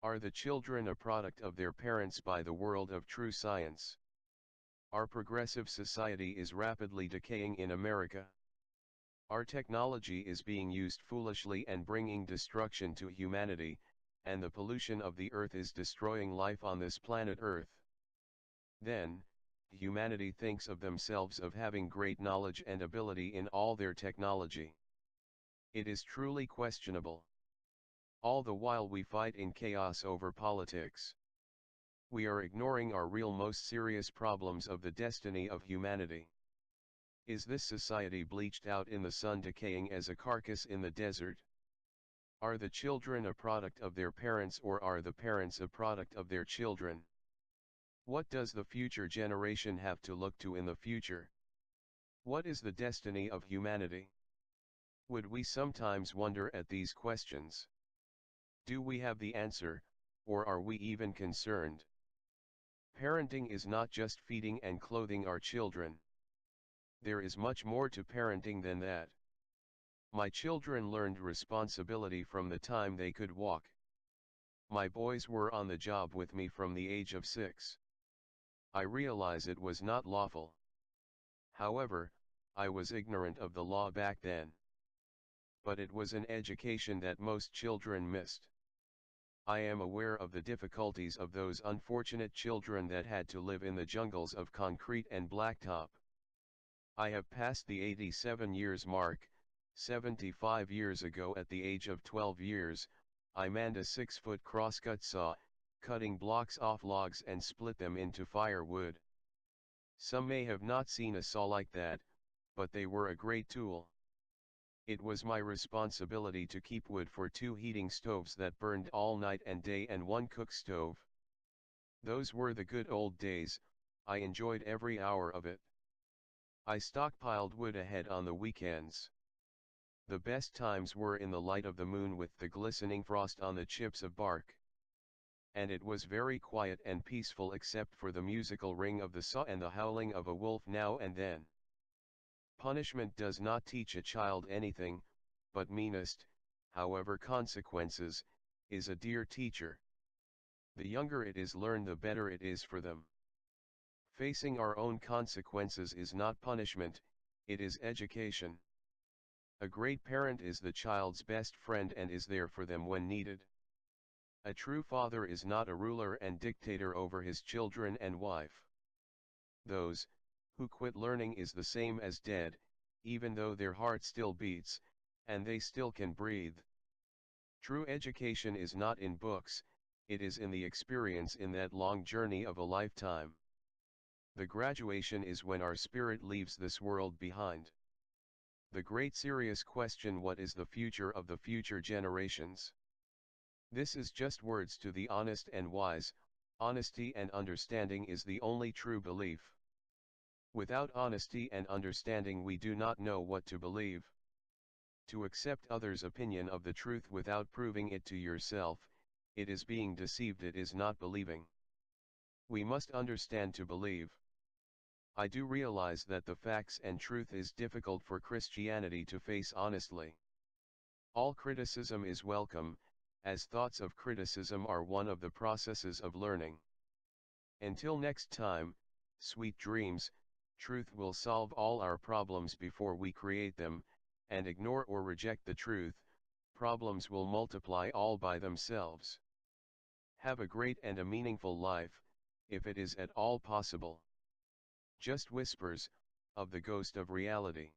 Are the children a product of their parents by the world of true science? Our progressive society is rapidly decaying in America. Our technology is being used foolishly and bringing destruction to humanity, and the pollution of the earth is destroying life on this planet Earth. Then, humanity thinks of themselves of having great knowledge and ability in all their technology. It is truly questionable. All the while we fight in chaos over politics. We are ignoring our real most serious problems of the destiny of humanity. Is this society bleached out in the sun, decaying as a carcass in the desert? Are the children a product of their parents, or are the parents a product of their children? What does the future generation have to look to in the future? What is the destiny of humanity? Would we sometimes wonder at these questions? Do we have the answer, or are we even concerned? Parenting is not just feeding and clothing our children. There is much more to parenting than that. My children learned responsibility from the time they could walk. My boys were on the job with me from the age of 6. I realize it was not lawful. However, I was ignorant of the law back then. But it was an education that most children missed. I am aware of the difficulties of those unfortunate children that had to live in the jungles of concrete and blacktop. I have passed the 87 years mark. 75 years ago, at the age of 12 years, I manned a 6-foot crosscut saw, cutting blocks off logs and split them into firewood. Some may have not seen a saw like that, but they were a great tool. It was my responsibility to keep wood for 2 heating stoves that burned all night and day and 1 cook stove. Those were the good old days. I enjoyed every hour of it. I stockpiled wood ahead on the weekends. The best times were in the light of the moon with the glistening frost on the chips of bark. And it was very quiet and peaceful except for the musical ring of the saw and the howling of a wolf now and then. Punishment does not teach a child anything, but meanest, however consequences, is a dear teacher. The younger it is learned, the better it is for them. Facing our own consequences is not punishment, it is education. A great parent is the child's best friend and is there for them when needed. A true father is not a ruler and dictator over his children and wife. Those who quit learning is the same as dead, even though their heart still beats, and they still can breathe. True education is not in books, it is in the experience in that long journey of a lifetime. The graduation is when our spirit leaves this world behind. The great serious question: what is the future of the future generations? This is just words to the honest and wise. Honesty and understanding is the only true belief. Without honesty and understanding we do not know what to believe. To accept others' opinion of the truth without proving it to yourself, it is being deceived, it is not believing. We must understand to believe. I do realize that the facts and truth is difficult for Christianity to face honestly. All criticism is welcome, as thoughts of criticism are one of the processes of learning. Until next time, sweet dreams. Truth will solve all our problems before we create them, and ignore or reject the truth, problems will multiply all by themselves. Have a great and a meaningful life, if it is at all possible. Just whispers of the ghost of reality.